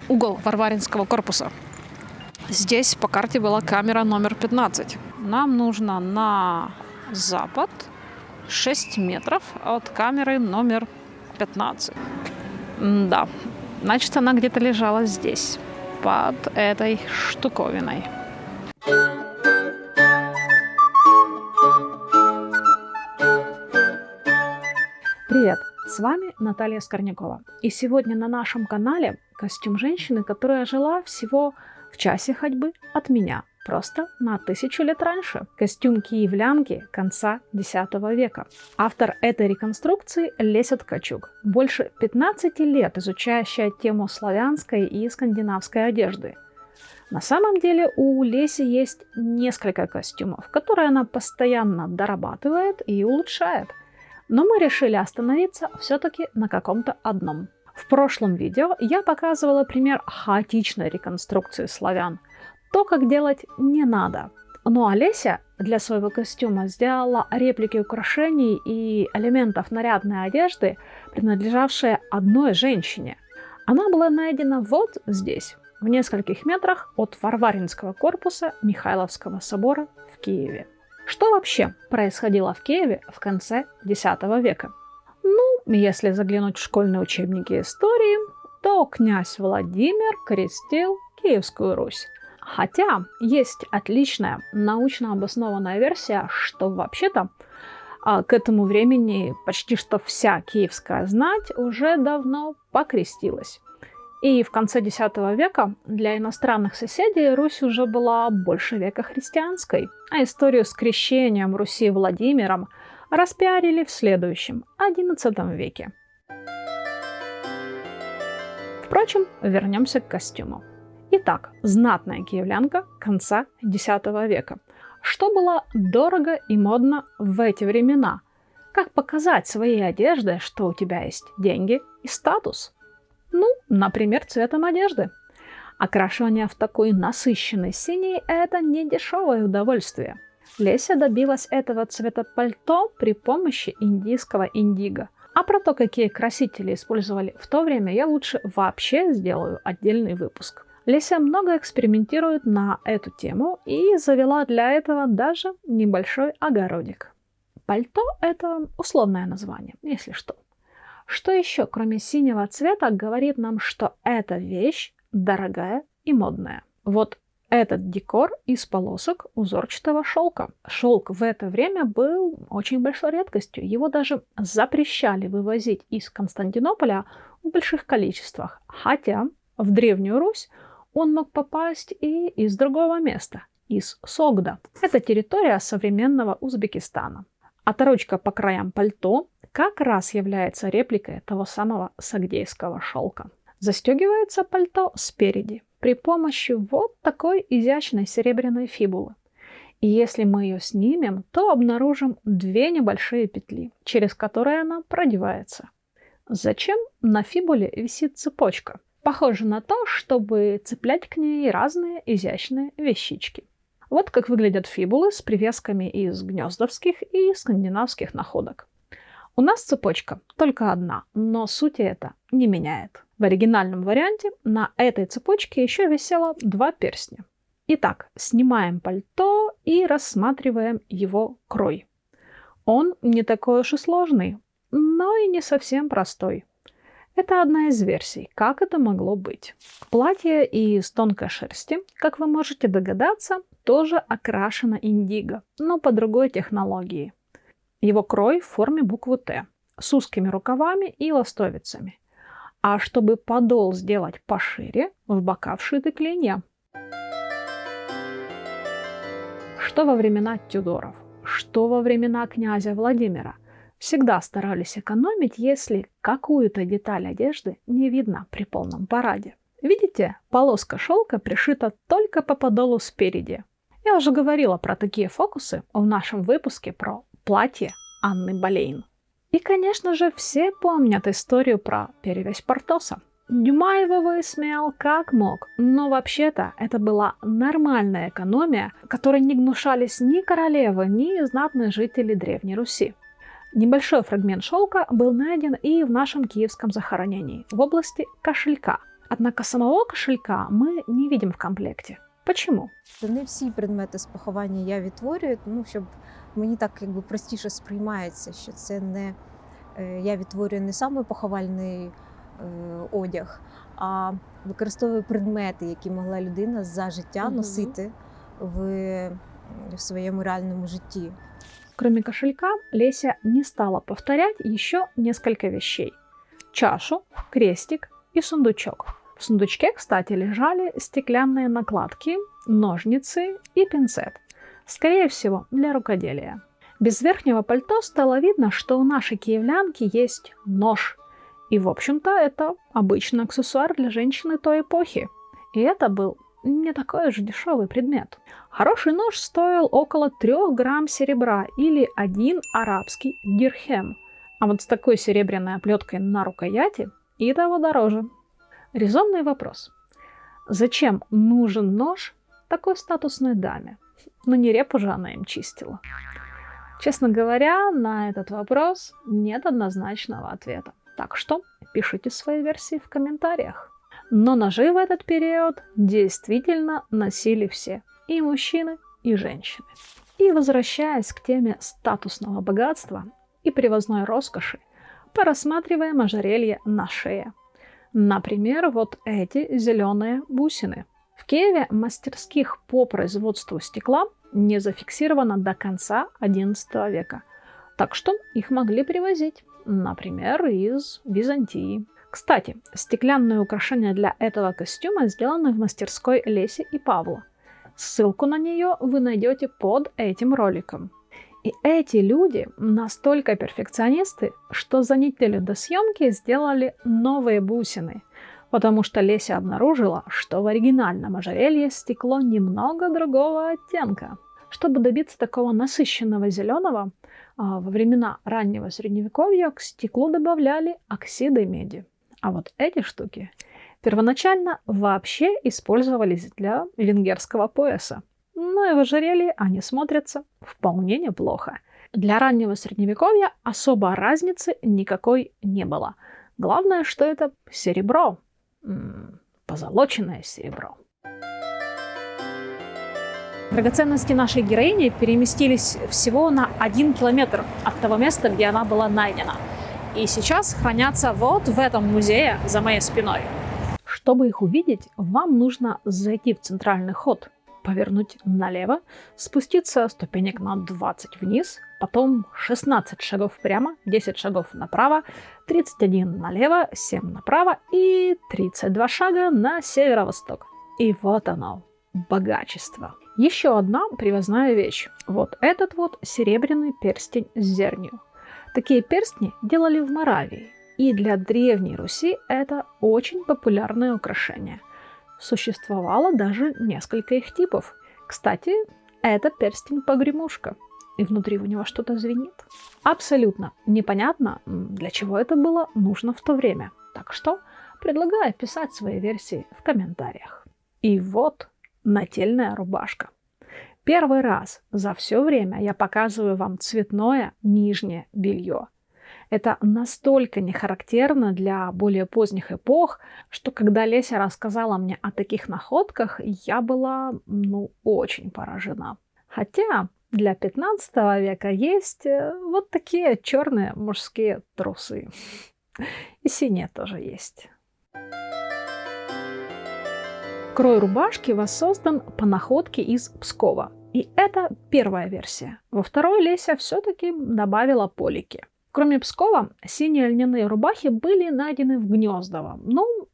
угол Варваринского корпуса. Здесь по карте была камера номер 15. Нам нужно на запад 6 метров от камеры номер 15. Да, значит, она где-то лежала здесь, под этой штуковиной. Привет, с вами Наталья Скорнякова. И сегодня на нашем канале костюм женщины, которая жила всего в часе ходьбы от меня, просто на 1000 лет раньше. Костюм киевлянки конца X века. Автор этой реконструкции Леся Ткачук, больше 15 лет изучающая тему славянской и скандинавской одежды. На самом деле у Леси есть несколько костюмов, которые она постоянно дорабатывает и улучшает. Но мы решили остановиться все-таки на каком-то одном. В прошлом видео я показывала пример хаотичной реконструкции славян. То, как делать не надо. Но Олеся для своего костюма сделала реплики украшений и элементов нарядной одежды, принадлежавшие одной женщине. Она была найдена вот здесь, в нескольких метрах от Варваринского корпуса Михайловского собора в Киеве. Что вообще происходило в Киеве в конце X века? Если заглянуть в школьные учебники истории, то князь Владимир крестил Киевскую Русь. Хотя есть отличная научно обоснованная версия, что вообще-то к этому времени почти что вся киевская знать уже давно покрестилась. И в конце X века для иностранных соседей Русь уже была больше века христианской, а историю с крещением Руси Владимиром распиарили в следующем, XI веке. Впрочем, вернемся к костюму. Итак, знатная киевлянка конца X века. Что было дорого и модно в эти времена? Как показать своей одеждой, что у тебя есть деньги и статус? Например, цветом одежды. Окрашивание в такой насыщенный синий – это не дешевое удовольствие. Леся добилась этого цвета пальто при помощи индийского индиго. А про то, какие красители использовали в то время, я лучше вообще сделаю отдельный выпуск. Леся много экспериментирует на эту тему и завела для этого даже небольшой огородик. Пальто – это условное название, если что. Что еще, кроме синего цвета, говорит нам, что эта вещь дорогая и модная? Вот этот декор из полосок узорчатого шелка. Шелк в это время был очень большой редкостью. Его даже запрещали вывозить из Константинополя в больших количествах. Хотя в Древнюю Русь он мог попасть и из другого места, из Согда. Это территория современного Узбекистана. Оторочка по краям пальто как раз является репликой того самого сагдейского шелка. Застегивается пальто спереди при помощи вот такой изящной серебряной фибулы. И если мы ее снимем, то обнаружим две небольшие петли, через которые она продевается. Зачем на фибуле висит цепочка? Похоже на то, чтобы цеплять к ней разные изящные вещички. Вот как выглядят фибулы с привесками из гнездовских и скандинавских находок. У нас цепочка только одна, но сути это не меняет. В оригинальном варианте на этой цепочке еще висело 2 перстня. Итак, снимаем пальто и рассматриваем его крой. Он не такой уж и сложный, но и не совсем простой. Это одна из версий, как это могло быть. Платье из тонкой шерсти, как вы можете догадаться, тоже окрашено индиго, но по другой технологии. Его крой в форме буквы Т, с узкими рукавами и ластовицами. А чтобы подол сделать пошире, в бока вшиты клинья. Что во времена Тюдоров, что во времена князя Владимира, всегда старались экономить, если какую-то деталь одежды не видно при полном параде. Видите, полоска шелка пришита только по подолу спереди. Я уже говорила про такие фокусы в нашем выпуске про платье Анны Болейн. И, конечно же, все помнят историю про перевязь Портоса. Дюма его высмеял как мог, но вообще-то это была нормальная экономия, которой не гнушались ни королевы, ни знатные жители Древней Руси. Небольшой фрагмент шелка был найден и в нашем киевском захоронении в области кошелька. Однако самого кошелька мы не видим в комплекте. Почему? Не всі предмети з поховання я відтворюю, щоб мені так простіше сприймається, що це не я відтворюю не саме поховальний одяг, а використовую предмети, які могла людина за життя носити в своєму реальному житті. Кроме кошелька, Леся не стала повторять еще несколько вещей. Чашу, крестик и сундучок. В сундучке, кстати, лежали стеклянные накладки, ножницы и пинцет. Скорее всего, для рукоделия. Без верхнего пальто стало видно, что у нашей киевлянки есть нож. И, в общем-то, это обычный аксессуар для женщины той эпохи. И это был не такой уж дешевый предмет. Хороший нож стоил около 3 грамм серебра или 1 арабский дирхем. А вот с такой серебряной оплеткой на рукояти и того дороже. Резонный вопрос. Зачем нужен нож такой статусной даме? Ну не репу же она им чистила. Честно говоря, на этот вопрос нет однозначного ответа. Так что пишите свои версии в комментариях. Но ножи в этот период действительно носили все. И мужчины, и женщины. И возвращаясь к теме статусного богатства и привозной роскоши, порассматриваем ожерелье на шее. Например, вот эти зеленые бусины. В Киеве мастерских по производству стекла не зафиксировано до конца XI века. Так что их могли привозить, например, из Византии. Кстати, стеклянные украшения для этого костюма сделаны в мастерской Леси и Павла. Ссылку на нее вы найдете под этим роликом. И эти люди настолько перфекционисты, что за неделю до съемки сделали новые бусины, потому что Леся обнаружила, что в оригинальном ожерелье стекло немного другого оттенка. Чтобы добиться такого насыщенного зеленого, во времена раннего средневековья к стеклу добавляли оксиды меди. А вот эти штуки первоначально вообще использовались для венгерского пояса. Но и в ожерелье они смотрятся вполне неплохо. Для раннего средневековья особо разницы никакой не было. Главное, что это серебро. Позолоченное серебро. Драгоценности нашей героини переместились всего на 1 километр от того места, где она была найдена. И сейчас хранятся вот в этом музее за моей спиной. Чтобы их увидеть, вам нужно зайти в центральный ход, повернуть налево, спуститься ступенек на 20 вниз, потом 16 шагов прямо, 10 шагов направо, 31 налево, 7 направо и 32 шага на северо-восток. И вот оно, богачество. Еще одна привозная вещь. Вот этот вот серебряный перстень с зернью. Такие перстни делали в Моравии. И для Древней Руси это очень популярное украшение. Существовало даже несколько их типов. Кстати, это перстень-погремушка. И внутри у него что-то звенит. Абсолютно непонятно, для чего это было нужно в то время. Так что предлагаю писать свои версии в комментариях. И вот нательная рубашка. Первый раз за все время я показываю вам цветное нижнее белье. Это настолько не характерно для более поздних эпох, что когда Леся рассказала мне о таких находках, я была, очень поражена. Хотя для 15 века есть вот такие черные мужские трусы. И синие тоже есть. Крой рубашки воссоздан по находке из Пскова. И это первая версия. Во второй Леся все-таки добавила полики. Кроме Пскова, синие льняные рубахи были найдены в Гнездово,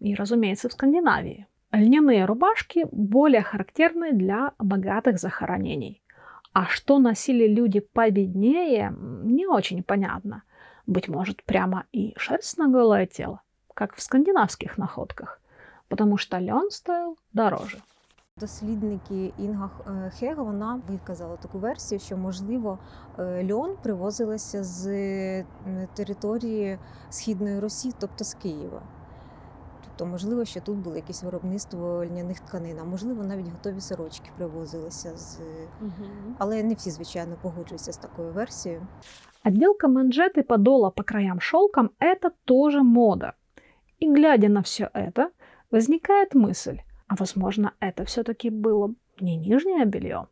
и, разумеется, в Скандинавии. Льняные рубашки более характерны для богатых захоронений. А что носили люди победнее, не очень понятно. Быть может, прямо и шерсть на голое тело, как в скандинавских находках, потому что лен стоил дороже. Дослідники Інга Хега, вона виказала таку версію, що, можливо, льон привозилося з території Східної Росії, тобто з Києва. Тобто, можливо, що тут було якесь виробництво льняних тканин, а можливо, навіть готові сорочки привозилися. Але не всі, звичайно, погоджуються з такою версією. Отделка манжеты подола по краям шелком – это тоже мода. И глядя на все это, Возникает мысль, а возможно, это все-таки было не нижнее белье?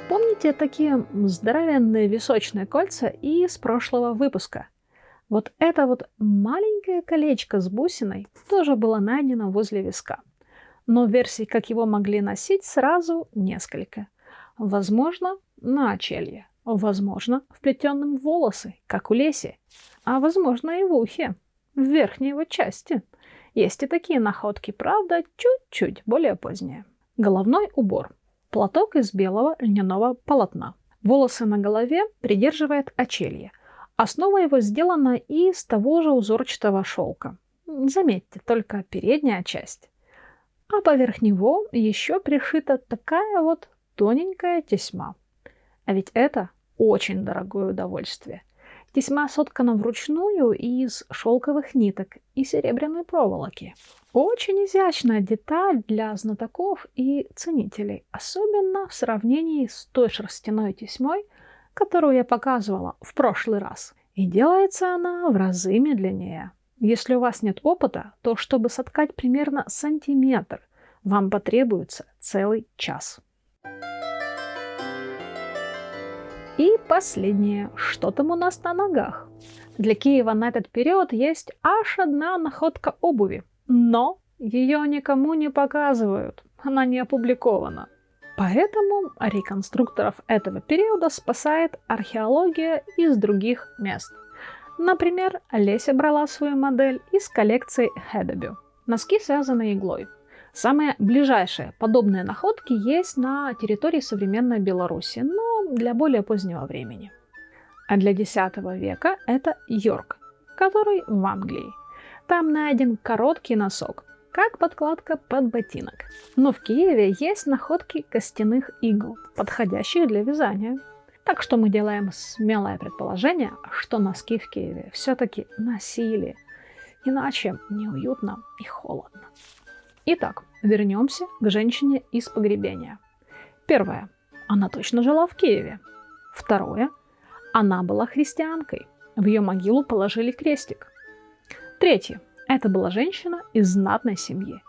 Помните такие здоровенные височные кольца из прошлого выпуска? Вот это вот маленькое колечко с бусиной тоже было найдено возле виска. Но версий, как его могли носить, сразу несколько. Возможно, на очелье, возможно, вплетенным в волосы, как у Леси, а возможно и в ухе, в верхней его части. Есть и такие находки, правда, чуть-чуть более поздние. Головной убор. Платок из белого льняного полотна. Волосы на голове придерживает очелье. Основа его сделана из того же узорчатого шелка. Заметьте, только передняя часть. А поверх него еще пришита такая вот тоненькая тесьма. А ведь это очень дорогое удовольствие. Тесьма соткана вручную из шелковых ниток и серебряной проволоки. Очень изящная деталь для знатоков и ценителей, особенно в сравнении с той шерстяной тесьмой, которую я показывала в прошлый раз. И делается она в разы медленнее. Если у вас нет опыта, то чтобы соткать примерно сантиметр, вам потребуется целый час. И последнее. Что там у нас на ногах? Для Киева на этот период есть аж одна находка обуви. Но ее никому не показывают. Она не опубликована. Поэтому реконструкторов этого периода спасает археология из других мест. Например, Леся брала свою модель из коллекции Hedeby. Носки связаны иглой. Самые ближайшие подобные находки есть на территории современной Беларуси, но для более позднего времени. А для X века это Йорк, который в Англии. Там найден короткий носок, как подкладка под ботинок. Но в Киеве есть находки костяных игл, подходящих для вязания. Так что мы делаем смелое предположение, что носки в Киеве все-таки носили. Иначе неуютно и холодно. Итак, вернемся к женщине из погребения. Первое. Она точно жила в Киеве. Второе. Она была христианкой. В ее могилу положили крестик. Третье. Это была женщина из знатной семьи.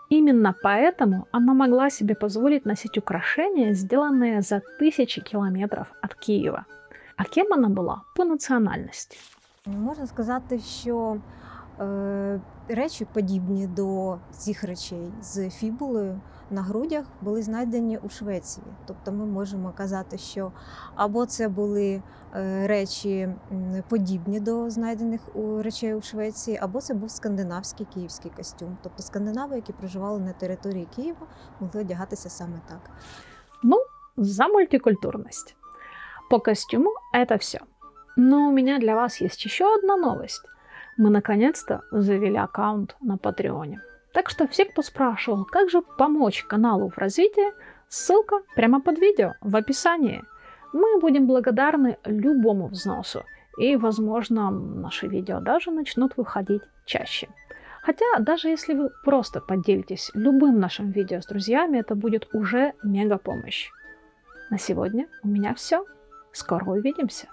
Именно поэтому она могла себе позволить носить украшения, сделанные за тысячи кілометрів від Києва. А ким вона була по національності? Можна сказати, що речі, подібні до цих речей з фібулою на грудях, були знайдені у Швеції. Тобто ми можемо казати, що або це були речі подібні до знайдених речей у Швеції, або це був скандинавський київський костюм. Тобто скандинави, які проживали на території Києва, могли одягатися саме так. Ну, за мультикультурность. По костюму это все. Но у меня для вас есть еще одна новость. Мы наконец-то завели аккаунт на Патреоне. Так что все, кто спрашивал, как же помочь каналу в развитии, ссылка прямо под видео в описании. Мы будем благодарны любому взносу. И, возможно, наши видео даже начнут выходить чаще. Хотя, даже если вы просто поделитесь любым нашим видео с друзьями, это будет уже мега помощь. На сегодня у меня все. Скоро увидимся.